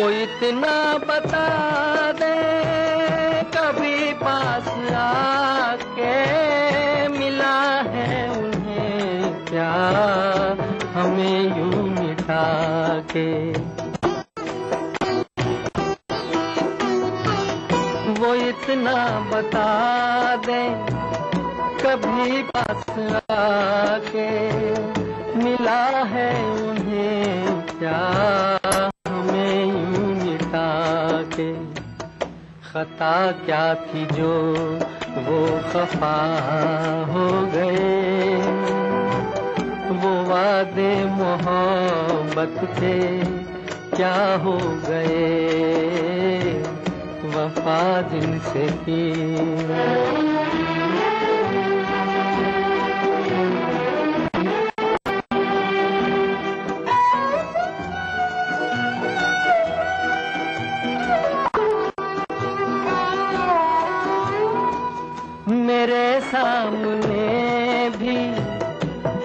वो इतना बता दे कभी पास आके, मिला है उन्हें प्यार हमें यूं मिटा के। वो इतना बता दे कभी पास आके, मिला है उन्हें प्यार हमें यूं मिटा के। खता क्या थी जो वो खफा हो गए, वो वादे मोहब्बत के क्या हो गए, वफा जिनसे की। मेरे सामने भी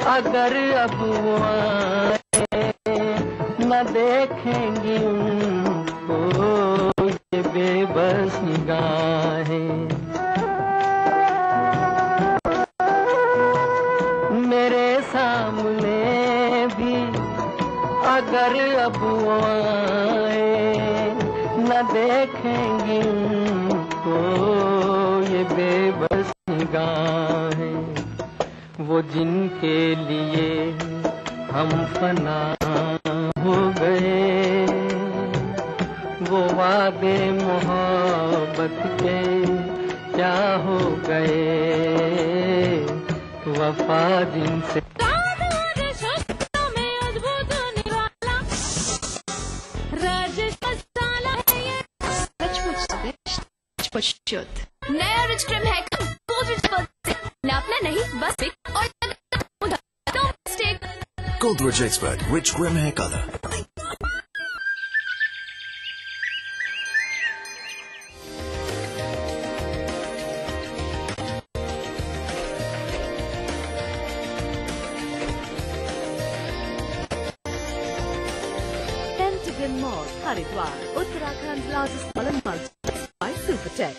अगर अब वो आए, न देखेंगी उनको ये बेबस निगाहें। मेरे सामने भी अगर अब वो आए, न देखेंगी उनको ये बेबस निगाहें। वो जिनके लिए हम फना हो गए, वो वादे मोहब्बत के क्या हो गए, वफा जिनसे। नया रिच क्रीम है नापना नहीं बस Godrej Expert Rich Cream Hair Color। Pentagon Mall, Haridwar, Uttarakhand largest mall and multi by Supertech।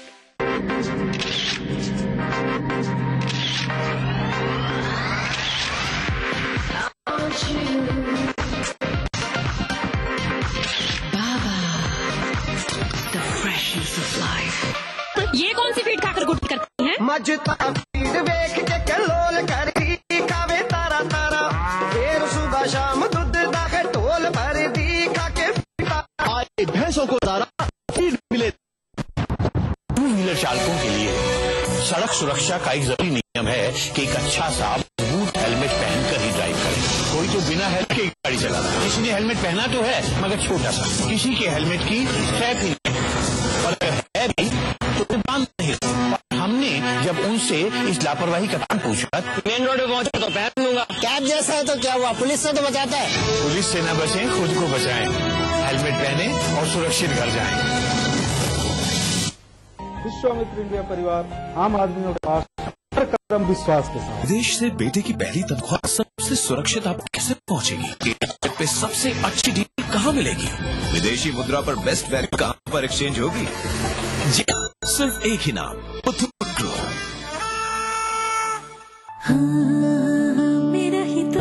ये कौन सी फीड खाकर गुट करती हैं? मजता फीड देख के कलोल करी खावे तारा तारा, फिर सुबह शाम दूध दाखे टोल भर दी खाके आए भैंसों को तारा फीड मिले। टू व्हीलर चालकों के लिए सड़क सुरक्षा का एक जरूरी नियम है कि एक अच्छा सा बूट हेलमेट पहनकर ही ड्राइव करें। कोई तो बिना हेलमेट के गाड़ी चलाता है, किसी ने हेलमेट पहना तो है मगर छोटा सा, किसी के हेलमेट की कैप ही नहीं, और अगर है भी तो बांध नहीं। हमने जब उनसे इस लापरवाही का कारण पूछा, मेन रोड पे पहुंचा तो पहन लूंगा। कैब जैसा है तो क्या हुआ, पुलिस से तो बचाता है। पुलिस से न बचें, खुद को बचाएं, हेलमेट पहने और सुरक्षित घर जाएं। विश्वामित्र इंडिया परिवार आम आदमियों के पास हर कदम विश्वास के साथ। विदेश से बेटे की पहली तनख्वाह सबसे सुरक्षित आप कैसे पहुंचेगी? पे सबसे अच्छी डील कहाँ मिलेगी? विदेशी मुद्रा पर बेस्ट वैल्यू कहाँ पर एक्सचेंज होगी? जी सिर्फ एक ही नाम, मुथूट ग्रुप। मेरा ही तो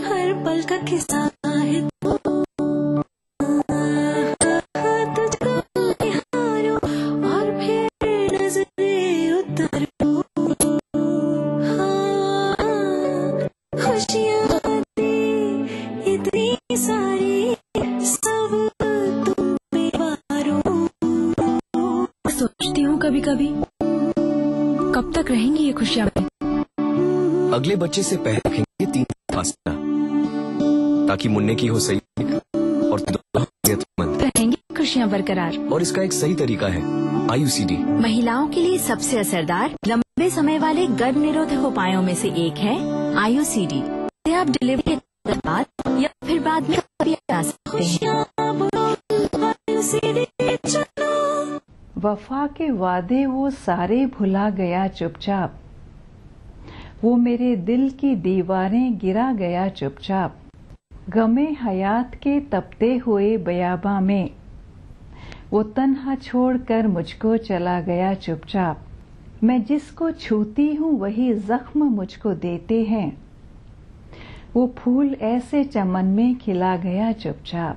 हर पल का किस्सा है और फिर नजरें उतारो, खुशियाँ इतनी सारी सब तुम पे वारो। सोचती हूँ कभी कभी कब तक रहेंगी ये खुशियाँ। अगले बच्चे से पहले रखेंगे 3 फासला, ताकि मुन्ने की हो सही और सेहतमंद रहेंगी खुशियाँ बरकरार। और इसका एक सही तरीका है IUCD। महिलाओं के लिए सबसे असरदार लंबे समय वाले गर्भ निरोधक उपायों में से एक है IUCD। आप डिलीवरी के बाद या फिर बाद में कभी आ सकते हैं। वफा के वादे वो सारे भुला गया चुपचाप, वो मेरे दिल की दीवारें गिरा गया चुपचाप, गमे हयात के तपते हुए बयाबा में। वो तन्हा छोड़कर मुझको चला गया चुपचाप, मैं जिसको छूती हूँ वही जख्म मुझको देते हैं। वो फूल ऐसे चमन में खिला गया चुपचाप।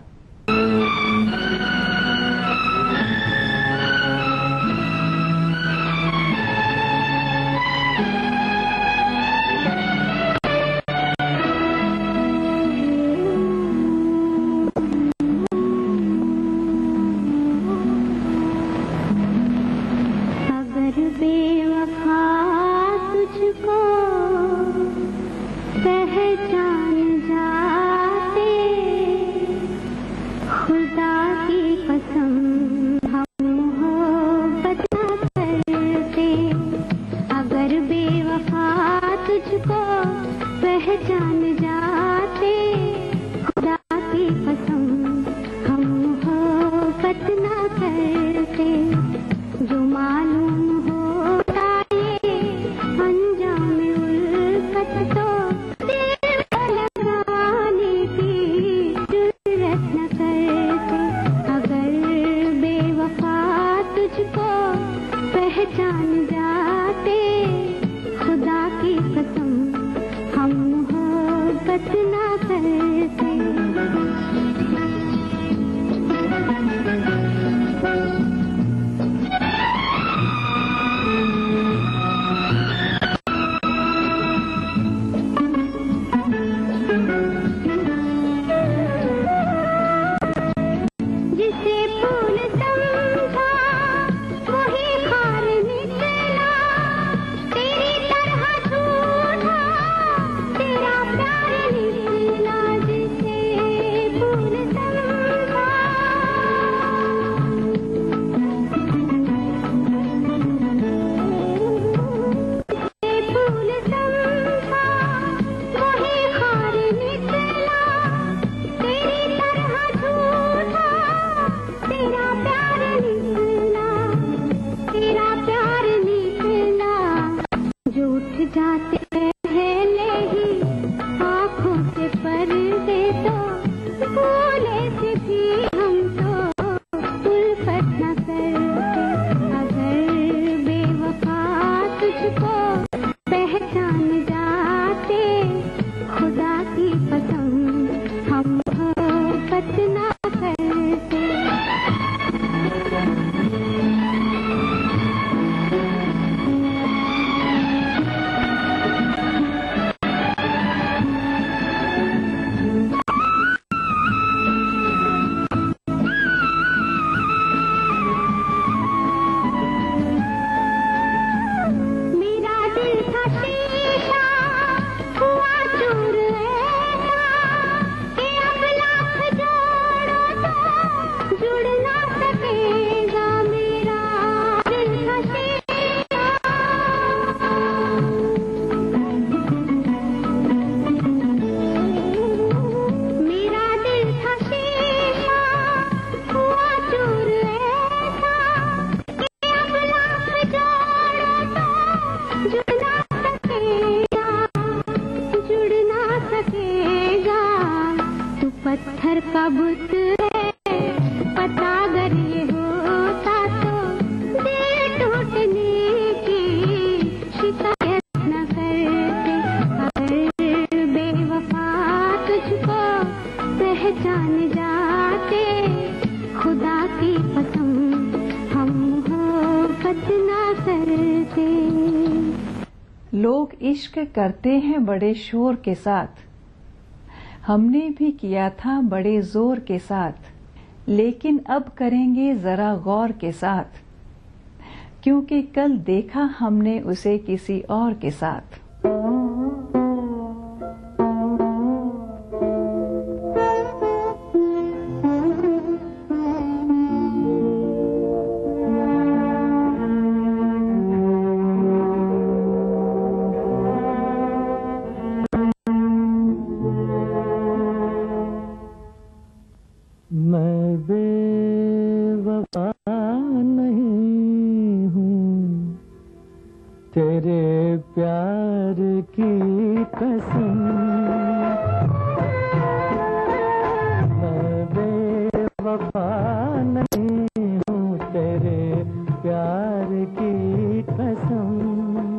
लोग इश्क करते हैं बड़े शोर के साथ, हमने भी किया था बड़े जोर के साथ, लेकिन अब करेंगे जरा गौर के साथ, क्योंकि कल देखा हमने उसे किसी और के साथ। मैं बेवफा नहीं हूँ, तेरे प्यार कसम मैं बेवफा नहीं हूँ तेरे प्यार की कसम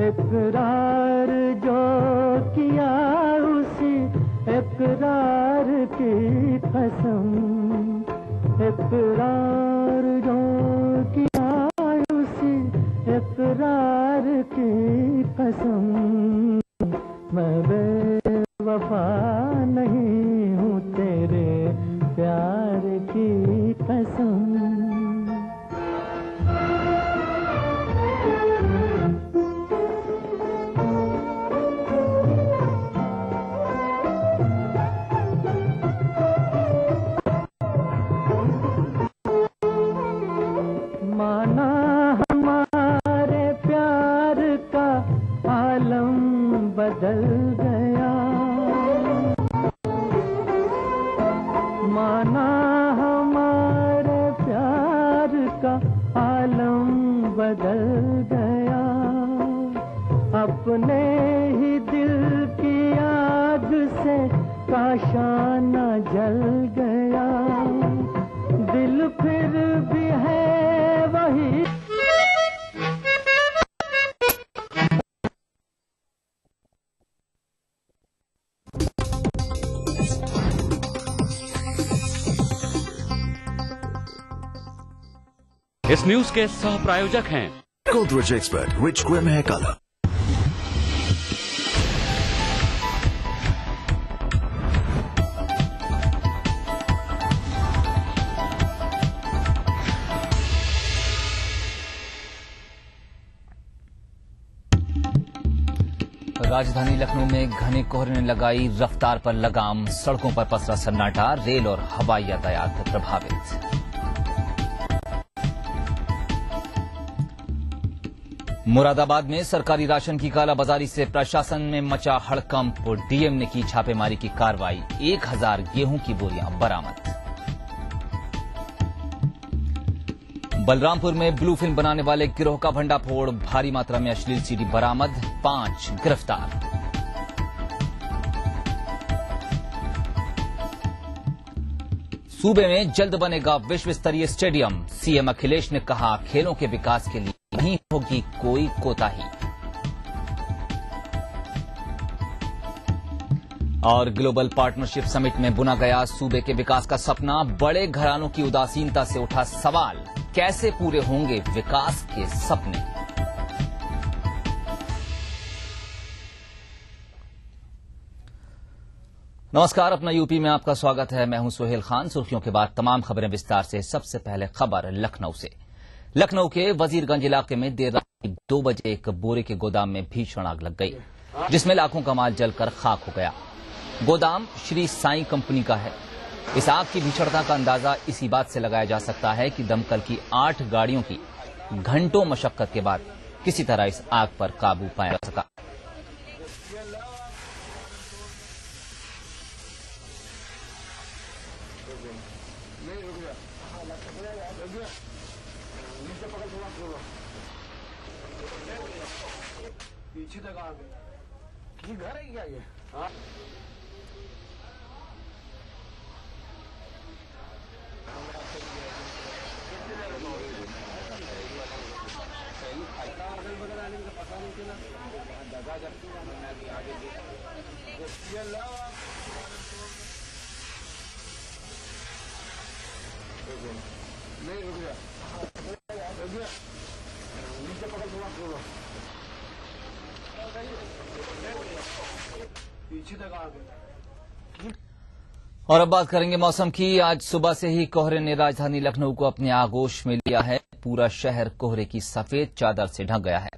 इकरार जो किया उसी इकरार की कसम इकरार जो किया उसी इकरार की कसम मैं बेवफा नहीं हूँ तेरे प्यार की कसम माना हमारे प्यार का आलम बदल गया माना हमारे प्यार का आलम बदल गया अपने ही दिल की आग से काशाना जल गया दिल फिर भी है वही इस न्यूज के सह प्रायोजक हैं Godrej Expert, which Quim hair color. राजधानी लखनऊ में घने कोहरे ने लगाई रफ्तार पर लगाम सड़कों पर पसरा सन्नाटा रेल और हवाई यातायात प्रभावित मुरादाबाद में सरकारी राशन की कालाबाजारी से प्रशासन में मचा हड़कंप डीएम ने की छापेमारी की कार्रवाई 1000 गेहूं की बोरियां बरामद बलरामपुर में ब्लू फिल्म बनाने वाले गिरोह का भंडाफोड़ भारी मात्रा में अश्लील सीडी बरामद 5 गिरफ्तार सूबे में जल्द बनेगा विश्व स्तरीय स्टेडियम सीएम अखिलेश ने कहा खेलों के विकास के लिए नहीं होगी कोई कोताही और ग्लोबल पार्टनरशिप समिट में बुना गया सूबे के विकास का सपना बड़े घरानों की उदासीनता से उठा सवाल कैसे पूरे होंगे विकास के सपने नमस्कार अपना यूपी में आपका स्वागत है मैं हूं सोहेल खान सुर्खियों के बाद तमाम खबरें विस्तार से सबसे पहले खबर लखनऊ से लखनऊ के वजीरगंज इलाके में देर रात 2 बजे एक बोरे के गोदाम में भीषण आग लग गई जिसमें लाखों का माल जलकर खाक हो गया गोदाम श्री साईं कंपनी का है इस आग की भीषणता का अंदाजा इसी बात से लगाया जा सकता है कि दमकल की 8 गाड़ियों की घंटों मशक्कत के बाद किसी तरह इस आग पर काबू पाया जा सका पीछे तक आ गए घर है क्या ये नहीं रुक गया नीचे पकड़ थोड़ा पीछे तक आ गए और अब बात करेंगे मौसम की आज सुबह से ही कोहरे ने राजधानी लखनऊ को अपने आगोश में लिया है पूरा शहर कोहरे की सफेद चादर से ढक गया है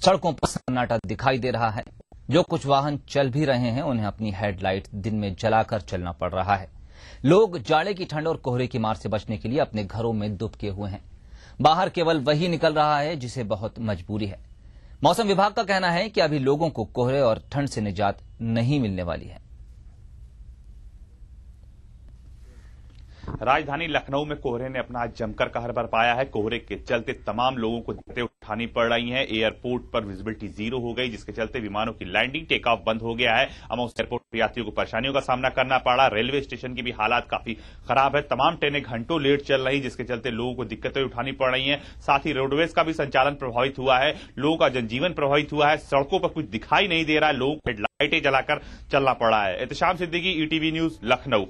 सड़कों पर सन्नाटा दिखाई दे रहा है जो कुछ वाहन चल भी रहे हैं उन्हें अपनी हेडलाइट दिन में जलाकर चलना पड़ रहा है लोग जाड़े की ठंड और कोहरे की मार से बचने के लिए अपने घरों में दुबके हुए हैं बाहर केवल वही निकल रहा है जिसे बहुत मजबूरी है मौसम विभाग का कहना है कि अभी लोगों को कोहरे और ठंड से निजात नहीं मिलने वाली है राजधानी लखनऊ में कोहरे ने अपना जमकर कहर बरपाया है। कोहरे के चलते तमाम लोगों को दिक्कतें उठानी पड़ रही हैं। एयरपोर्ट पर विजिबिलिटी 0 हो गई, जिसके चलते विमानों की लैंडिंग टेक ऑफ बंद हो गया है। अमाउस एयरपोर्ट पर यात्रियों को परेशानियों का सामना करना पड़ा। रेलवे स्टेशन की भी हालात काफी खराब है। तमाम ट्रेनें घंटों लेट चल रही, जिसके चलते लोगों को दिक्कतें उठानी पड़ रही हैं। साथ ही रोडवेज का भी संचालन प्रभावित हुआ है। लोगों का जनजीवन प्रभावित हुआ है। सड़कों पर कुछ दिखाई नहीं दे रहा है। लोगों को हेडलाइटें जलाकर चलना पड़ा है। Ehtesham Siddiqui, ETV news, Lucknow.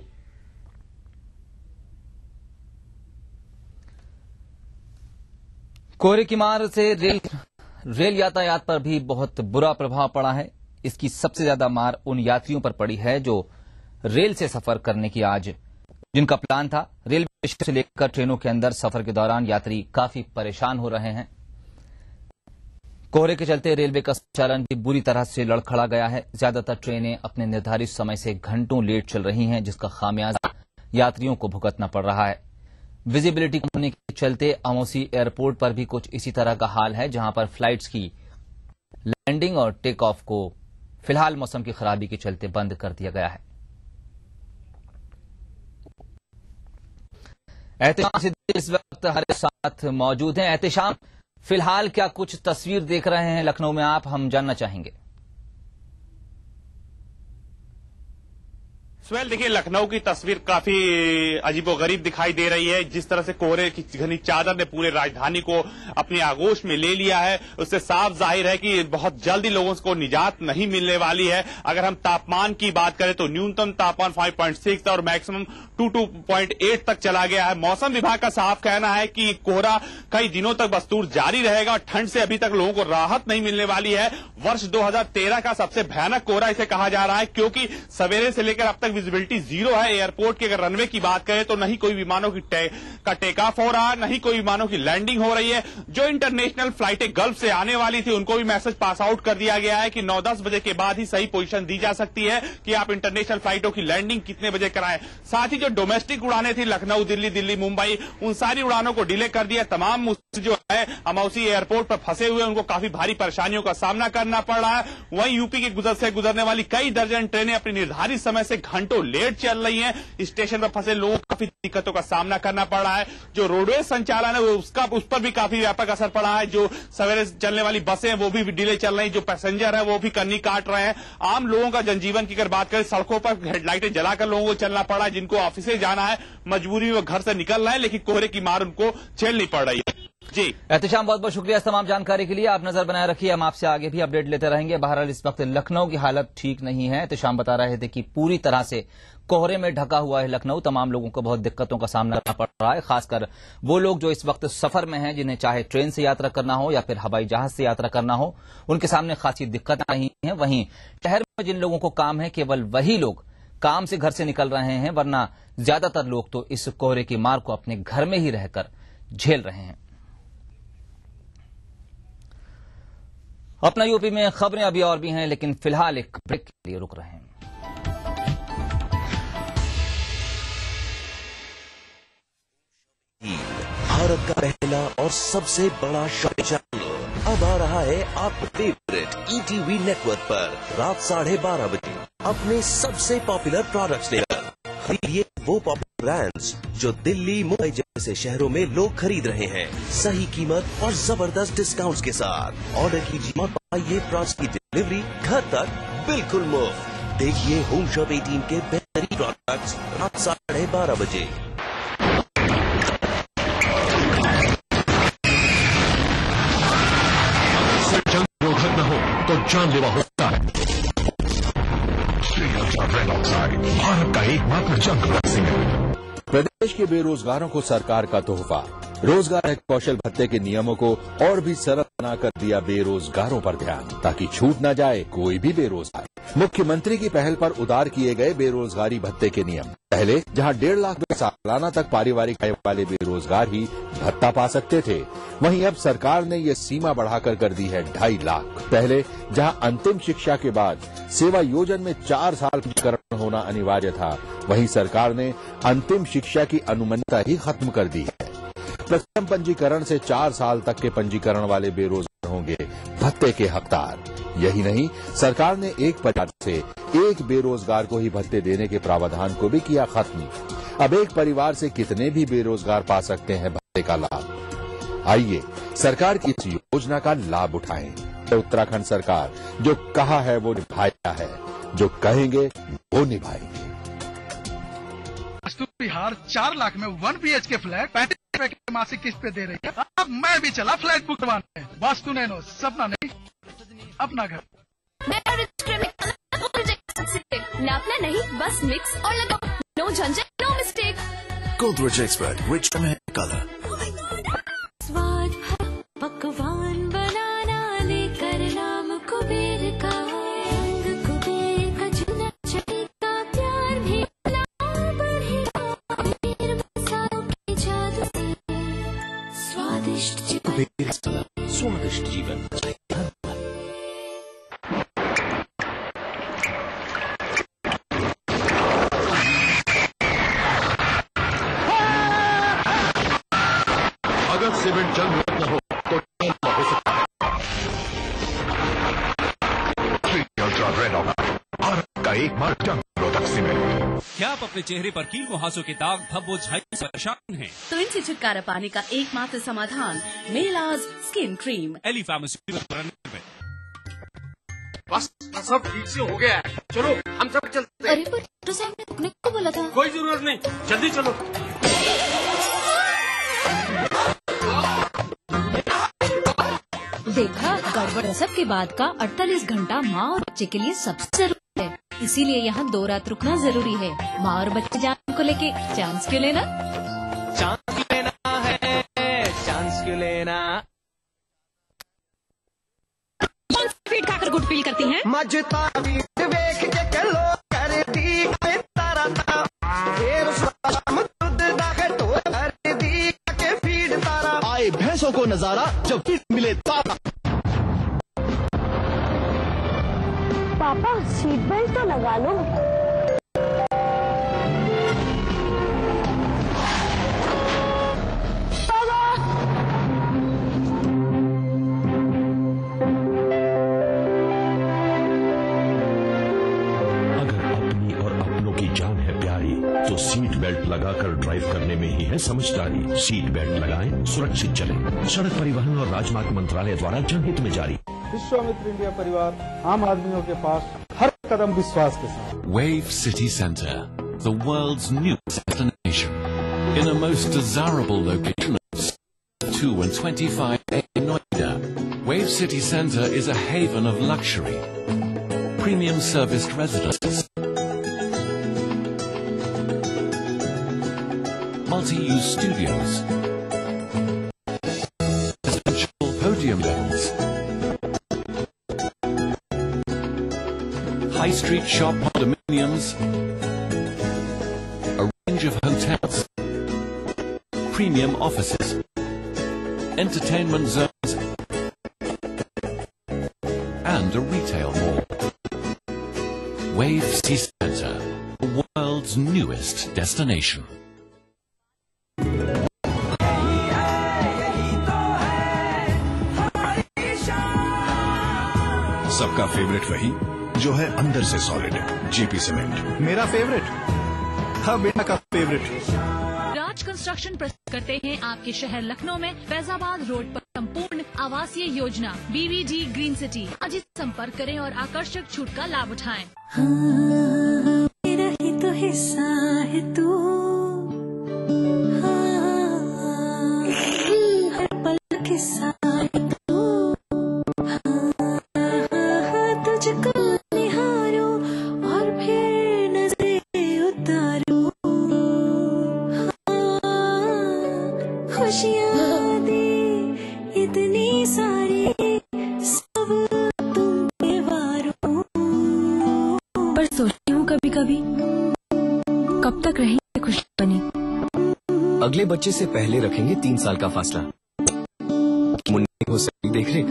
कोहरे की मार से रेल यातायात पर भी बहुत बुरा प्रभाव पड़ा है। इसकी सबसे ज्यादा मार उन यात्रियों पर पड़ी है जो रेल से सफर करने की जिनका प्लान था। रेलवे स्टेशन से लेकर ट्रेनों के अंदर सफर के दौरान यात्री काफी परेशान हो रहे हैं। कोहरे के चलते रेलवे का संचालन भी बुरी तरह से लड़खड़ा गया है। ज्यादातर ट्रेनें अपने निर्धारित समय से घंटों लेट चल रही हैं, जिसका खामियाजा यात्रियों को भुगतना पड़ रहा है। विजिबिलिटी कम होने के चलते अमौसी एयरपोर्ट पर भी कुछ इसी तरह का हाल है, जहां पर फ्लाइट्स की लैंडिंग और टेक ऑफ को फिलहाल मौसम की खराबी के चलते बंद कर दिया गया है। एहतेशाम सिद्दीकी इस वक्त हमारे साथ मौजूद हैं। एहतेशाम, फिलहाल क्या कुछ तस्वीर देख रहे हैं लखनऊ में आप, हम जानना चाहेंगे। देखिए, लखनऊ की तस्वीर काफी अजीबोगरीब दिखाई दे रही है। जिस तरह से कोहरे की घनी चादर ने पूरे राजधानी को अपनी आगोश में ले लिया है, उससे साफ जाहिर है कि बहुत जल्द ही लोगों को निजात नहीं मिलने वाली है। अगर हम तापमान की बात करें तो न्यूनतम तापमान 5.6 और मैक्सिमम 2.8 तक चला गया है। मौसम विभाग का साफ कहना है कि कोहरा कई दिनों तक बस्तूर जारी रहेगा और ठंड से अभी तक लोगों को राहत नहीं मिलने वाली है। वर्ष 2013 का सबसे भयानक कोहरा इसे कहा जा रहा है, क्योंकि सवेरे से लेकर अब तक विजिबिलिटी 0 है। एयरपोर्ट के अगर रनवे की बात करें तो नहीं कोई विमानों की का टेक ऑफ हो रहा है, नहीं कोई विमानों की लैंडिंग हो रही है। जो इंटरनेशनल फ्लाइटें गल्फ से आने वाली थी उनको भी मैसेज पास आउट कर दिया गया है कि 9-10 बजे के बाद ही सही पोजीशन दी जा सकती है कि आप इंटरनेशनल फ्लाइटों की लैंडिंग कितने बजे कराएं। साथ ही जो डोमेस्टिक उड़ानें थी लखनऊ, दिल्ली, मुंबई, उन सारी उड़ानों को डिले कर दिया। तमाम जो है अमौसी एयरपोर्ट पर फंसे हुए उनको काफी भारी परेशानियों का सामना करना पड़ रहा है। वहीं यूपी के गुजरने वाली कई दर्जन ट्रेनें अपनी निर्धारित समय से घंटों लेट चल रही हैं। स्टेशन पर फंसे लोगों को काफी दिक्कतों का सामना करना पड़ रहा है। जो रोडवेज संचालन है उस पर भी काफी व्यापक असर पड़ा है। जो सवेरे चलने वाली बसें वो भी डिले चल रही, जो पैसेंजर है वो भी कन्नी काट रहे हैं। आम लोगों का जनजीवन की अगर बात करें, सड़कों पर हेडलाइटें जलाकर लोगों को चलना पड़ा है। जिनको ऑफिस जाना है मजबूरी में घर से निकल रहे हैं, लेकिन कोहरे की मार उनको झेलनी पड़ रही है। जी एहतेशाम, बहुत बहुत शुक्रिया इस तमाम जानकारी के लिए। आप नजर बनाए रखिए, हम आपसे आगे भी अपडेट लेते रहेंगे। बहरहाल इस वक्त लखनऊ की हालत ठीक नहीं है। एहतेशाम बता रहे थे कि पूरी तरह से कोहरे में ढका हुआ है लखनऊ। तमाम लोगों को बहुत दिक्कतों का सामना करना पड़ रहा है, खासकर वो लोग जो इस वक्त सफर में हैं, जिन्हें चाहे ट्रेन से यात्रा करना हो या फिर हवाई जहाज से यात्रा करना हो, उनके सामने खासी दिक्कत नहीं है। वहीं शहर में जिन लोगों को काम है, केवल वही लोग काम से घर से निकल रहे हैं, वरना ज्यादातर लोग तो इस कोहरे की मार को अपने घर में ही रहकर झेल रहे हैं। अपना यूपी में खबरें अभी और भी हैं, लेकिन फिलहाल एक ब्रेक के लिए रुक रहे हैं। भारत का पहला और सबसे बड़ा शॉपिंग चैनल अब आ रहा है आपके फेवरेट ईटीवी नेटवर्क पर रात 12:30 बजे अपने सबसे पॉपुलर प्रोडक्ट्स लेकर। खरीदिए वो पॉपुलर ब्रांड्स जो दिल्ली, मुंबई जैसे शहरों में लोग खरीद रहे हैं, सही कीमत और जबरदस्त डिस्काउंट्स के साथ। ऑर्डर कीजिए और पाइए प्रोडक्ट्स की डिलीवरी घर तक बिल्कुल मुफ्त। देखिए होम शॉप 18 के बेहतरीन प्रोडक्ट्स रात 12:30 बजे। रोधक न हो तो जानलेवा होता है। भारत का एकमात्र जंग वैक्सीन है। प्रदेश के बेरोजगारों को सरकार का तोहफा। रोजगार कौशल भत्ते के नियमों को और भी सरल बनाकर दिया बेरोजगारों पर ध्यान, ताकि छूट न जाए कोई भी बेरोजगार। मुख्यमंत्री की पहल पर उदार किए गए बेरोजगारी भत्ते के नियम। पहले जहां 1.5 लाख सालाना तक पारिवारिक आय वाले बेरोजगार ही भत्ता पा सकते थे, वहीं अब सरकार ने ये सीमा बढ़ाकर कर दी है 2.5 लाख। पहले जहां अंतिम शिक्षा के बाद सेवा योजन में 4 साल पंजीकरण होना अनिवार्य था, वहीं सरकार ने अंतिम शिक्षा की अनुमन्यता ही खत्म कर दी है। प्रथम पंजीकरण से 4 साल तक के पंजीकरण वाले बेरोजगार होंगे भत्ते के हकदार। यही नहीं, सरकार ने एक परिवार से एक बेरोजगार को ही भत्ते देने के प्रावधान को भी किया खत्म। अब एक परिवार से कितने भी बेरोजगार पा सकते हैं भत्ते का लाभ। आइए सरकार की इस योजना का लाभ उठाएं। उत्तराखंड सरकार जो कहा है वो निभाया है, जो कहेंगे वो निभाएंगे। बिहार 4 लाख में 1 BHK फ्लैट 35 रुपए की मासिक किस्त पे दे रही है। अब मैं भी चला फ्लैट बुक करवाने। वास्तु नैनो, सपना नहीं अपना घर। नापना नहीं, बस मिक्स और लगाओ। नो झंझट, no mistake. Godrej Expert, which color? स्वाद पकवान बनाना लेकर नाम कुबेर का, रंग कुबेर का चुना चढ़ेगा, प्यार भी बढ़ेगा, कुबेर मसालों के जादू से स्वादिष्ट जीवन। स्वादिष्ट जीवन। अगर सीमेंट जंग न हो तो हो सकता है। अल्ट्रा रेड भारत का एकमात्र जंग निरोधक सीमेंट। क्या आप अपने चेहरे पर कील मुहासों के दाग, धब्बों, झाई से परेशान हैं? तो इनसे छुटकारा पाने का एकमात्र समाधान मेलाज स्किन क्रीम। एली फार्मास्यूटिकल्स। बस सब ठीक से हो गया है, चलो हम सब चलते हैं। अरे पर डॉक्टर साहब ने रुकने को बोला था। कोई जरूरत नहीं, जल्दी चलो। देखा, गड़बड़ प्रसव के बाद का 48 घंटा माँ और बच्चे के लिए सबसे जरूरी है। इसीलिए यहाँ 2 रात रुकना जरूरी है। माँ और बच्चे जान को लेके चांस क्यों लेना? चांस लेना है, चांस क्यों लेना? कौन सी फीड खाकर गुड फील करती हैं? मजता वीट वेख के कलो कर दी तारा ता, फिर शाम दूध दाखे तो कर दी के फीड तारा। आए भैंसों को नजारा जब फीड मिले तारा। पापा सीट बेल्ट तो लगा लो। तो सीट बेल्ट लगाकर ड्राइव करने में ही है समझदारी। सीट बेल्ट लगाएं, सुरक्षित चलें। सड़क परिवहन और राजमार्ग मंत्रालय द्वारा जनहित में जारी। विश्वामित्र इंडिया परिवार आम आदमियों के पास हर कदम विश्वास के साथ। Wave City Centre, the world's newest destination, in a most desirable location of 2 and 25A Noida. Wave City Centre is a haven of luxury, premium serviced residences, multi-use studios, residential podium levels, high street shop condominiums, a range of hotels, premium offices, entertainment zones, and a retail mall. Wave City Centre, the world's newest destination. सबका favourite वही जो है अंदर से solid, JP cement. मेरा favourite, हाँ बेटा का फेवरेट। राज कंस्ट्रक्शन प्रस्तुत करते हैं आपके शहर लखनऊ में फैजाबाद रोड पर संपूर्ण आवासीय योजना BVD ग्रीन सिटी। आज ही संपर्क करें और आकर्षक छूट का लाभ उठाएं। मेरा ही तो हिस्सा है तू, हर पल के साथ तू, तुझको निहारो और फिर नजरें उतारो, खुशियाँ दे इतनी सारी सब तुम के वारों। पर सोचती हूँ कभी कभी कब तक रहेंगे खुशी बनी। अगले बच्चे से पहले रखेंगे 3 साल का फासला। मुन्ने हो सही देख रेख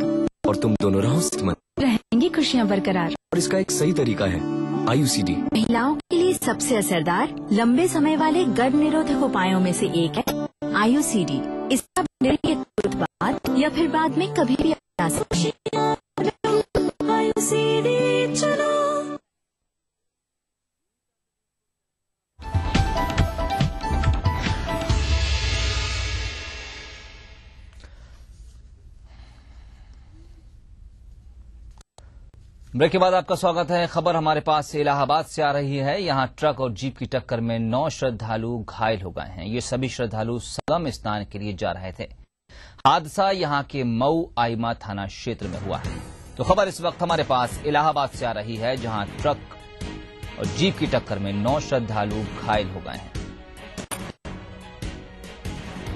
और तुम दोनों रहो सेहतमंद। रहेंगी खुशियाँ बरकरार। और इसका एक सही तरीका है IUCD। महिलाओं के लिए सबसे असरदार लंबे समय वाले गर्भ निरोधक उपायों में से एक है IUCD। इसका डिलीवरी के तुरंत बाद या फिर बाद में कभी भी आ सकते हैं। IUCD चलो। ब्रेक के बाद आपका स्वागत है। खबर हमारे पास से इलाहाबाद से आ रही है। यहां ट्रक और जीप की टक्कर में 9 श्रद्धालु घायल हो गए हैं। ये सभी श्रद्धालु संगम स्नान के लिए जा रहे थे। हादसा यहां के मऊ आइमा थाना क्षेत्र में हुआ है। तो खबर इस वक्त हमारे पास इलाहाबाद से आ रही है, जहां ट्रक और जीप की टक्कर में 9 श्रद्धालु घायल हो गए हैं।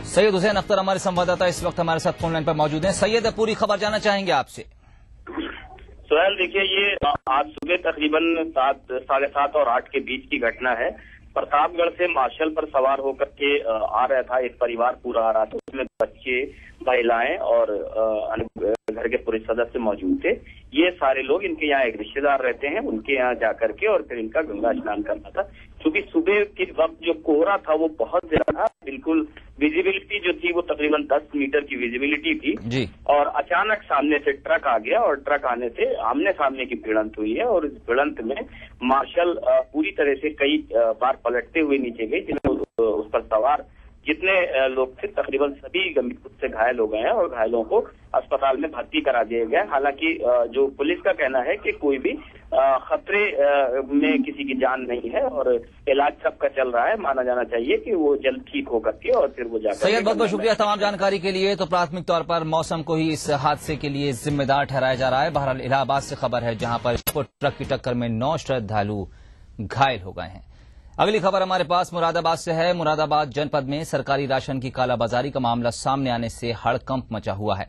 सैयद हुसैन अख्तर हमारे संवाददाता इस वक्त हमारे साथ फोन लाइन पर मौजूद हैं। सैयद, पूरी खबर जानना चाहेंगे आपसे। सोहेल, देखिए, ये आज सुबह तकरीबन 7, 7:30 और 8 के बीच की घटना है। प्रतापगढ़ से मार्शल पर सवार होकर के आ रहा था एक परिवार, पूरा आ रहा था। उसमें बच्चे, महिलाएं और घर के पुरुष सदस्य मौजूद थे। ये सारे लोग, इनके यहाँ एक रिश्तेदार रहते हैं, उनके यहाँ जाकर के और फिर इनका गंगा स्नान करना था। क्योंकि सुबह के वक्त जो कोहरा था वो बहुत ज्यादा था, बिल्कुल विजिबिलिटी जो थी वो तकरीबन 10 मीटर की विजिबिलिटी थी जी। और अचानक सामने से ट्रक आ गया और ट्रक आने से आमने सामने की भिड़ंत हुई है। और इस भिड़ंत में मार्शल पूरी तरह से कई बार पलटते हुए नीचे गई, जिनमें उस पर सवार जितने लोग थे तकरीबन सभी गंभीर रूप से घायल हो गए हैं और घायलों को अस्पताल में भर्ती करा दिया गया। हालांकि जो पुलिस का कहना है कि कोई भी खतरे में किसी की जान नहीं है और इलाज सबका चल रहा है। माना जाना चाहिए कि वो जल्द ठीक होकर के और फिर वो जाकर। सैयद, बहुत बहुत शुक्रिया तमाम जानकारी के लिए। तो प्राथमिक तौर पर मौसम को ही इस हादसे के लिए जिम्मेदार ठहराया जा रहा है। बहरहाल इलाहाबाद से खबर है, जहां पर ट्रक की टक्कर में 9 श्रद्धालु घायल हो गए हैं। अगली खबर हमारे पास मुरादाबाद से है। मुरादाबाद जनपद में सरकारी राशन की कालाबाजारी का मामला सामने आने से हड़कंप मचा हुआ है।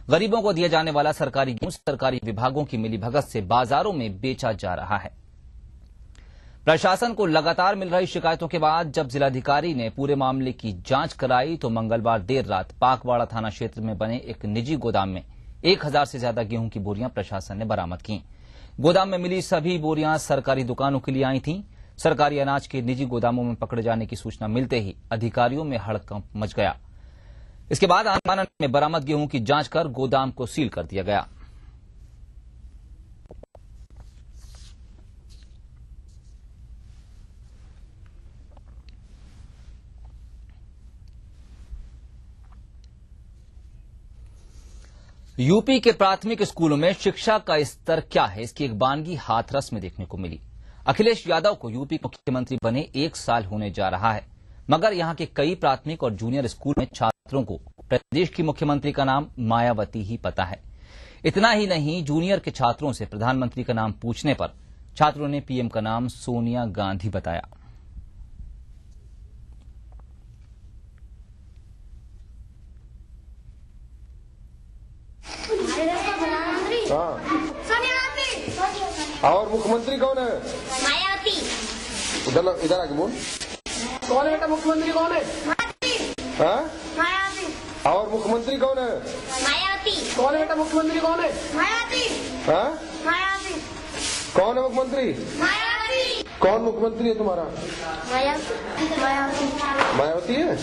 गरीबों को दिया जाने वाला सरकारी गेहूं सरकारी विभागों की मिलीभगत से बाजारों में बेचा जा रहा है। प्रशासन को लगातार मिल रही शिकायतों के बाद जब जिलाधिकारी ने पूरे मामले की जांच कराई तो मंगलवार देर रात पाकवाड़ा थाना क्षेत्र में बने एक निजी गोदाम में 1000 से ज्यादा गेहूं की बोरियां प्रशासन ने बरामद की। गोदाम में मिली सभी बोरियां सरकारी दुकानों के लिए आई थीं। सरकारी अनाज के निजी गोदामों में पकड़े जाने की सूचना मिलते ही अधिकारियों में हड़कंप मच गया। इसके बाद आनंद में बरामद गेहूं की जांच कर गोदाम को सील कर दिया गया। यूपी के प्राथमिक स्कूलों में शिक्षा का स्तर क्या है, इसकी एक बानगी हाथरस में देखने को मिली। अखिलेश यादव को यूपी मुख्यमंत्री बने 1 साल होने जा रहा है, मगर यहां के कई प्राथमिक और जूनियर स्कूल में छात्रों को प्रदेश की मुख्यमंत्री का नाम मायावती ही पता है। इतना ही नहीं, जूनियर के छात्रों से प्रधानमंत्री का नाम पूछने पर छात्रों ने पीएम का नाम सोनिया गांधी बताया। और मुख्यमंत्री कौन है? मायावती। इधर आके बोल। कौन है बेटा मुख्यमंत्री? कौन है? हाँ? मायावती। और मुख्यमंत्री कौन है? मायावती। कौन है बेटा मुख्यमंत्री? कौन है? मायावती। हाँ? मायावती। कौन है मुख्यमंत्री? मायावती। कौन मुख्यमंत्री है तुम्हारा? मायावती है।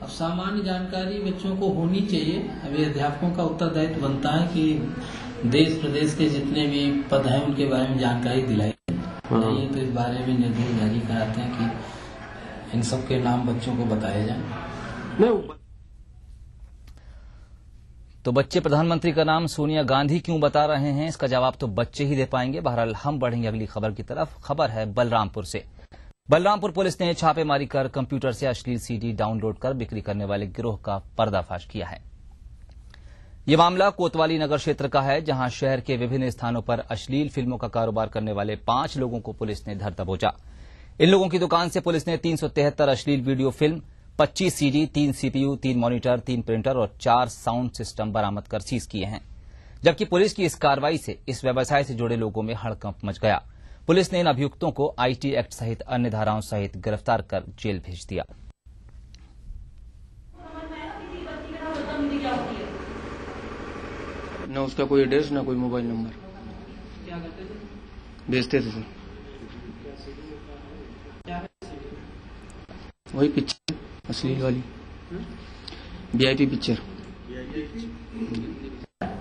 अब सामान्य जानकारी बच्चों को होनी चाहिए। अभी अध्यापकों का उत्तरदायित्व बनता है कि देश प्रदेश के जितने भी पद हैं उनके बारे में जानकारी दिलाई नहीं है, तो इस बारे में निर्देश जारी कराते हैं कि इन सब के नाम बच्चों को बताए जाए। तो बच्चे प्रधानमंत्री का नाम सोनिया गांधी क्यों बता रहे हैं, इसका जवाब तो बच्चे ही दे पाएंगे। बहरहाल हम बढ़ेंगे अगली खबर की तरफ। खबर है बलरामपुर से। बलरामपुर पुलिस ने छापेमारी कर कंप्यूटर से अश्लील सीडी डाउनलोड कर बिक्री करने वाले गिरोह का पर्दाफाश किया है। ये मामला कोतवाली नगर क्षेत्र का है, जहां शहर के विभिन्न स्थानों पर अश्लील फिल्मों का कारोबार करने वाले 5 लोगों को पुलिस ने धर दबोचा। इन लोगों की दुकान से पुलिस ने 373 अश्लील video film, 25 CD, 3 CPU, 3 monitor, 3 printer और 4 साउंड सिस्टम बरामद कर सीज किए हैं। जबकि पुलिस की इस कार्रवाई से इस व्यवसाय से जुड़े लोगों में हड़कंप मच गया। पुलिस ने इन अभियुक्तों को आईटी एक्ट सहित अन्य धाराओं सहित गिरफ्तार कर जेल भेज दिया। न उसका कोई एड्रेस, न कोई मोबाइल नंबर। भेजते थे सर, वही पिक्चर अश्लील वाली VIP picture.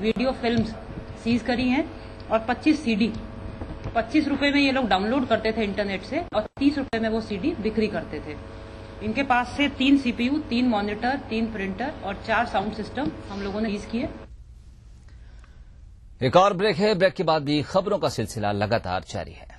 Video films seize करी हैं और 25 सीडी 25 रुपए में ये लोग डाउनलोड करते थे इंटरनेट से और 30 रुपए में वो सीडी बिक्री करते थे। इनके पास से 3 सीपीयू, 3 मॉनिटर, 3 प्रिंटर और 4 साउंड सिस्टम हम लोगों ने सीज किए। एक और ब्रेक है। ब्रेक के बाद भी खबरों का सिलसिला लगातार जारी है।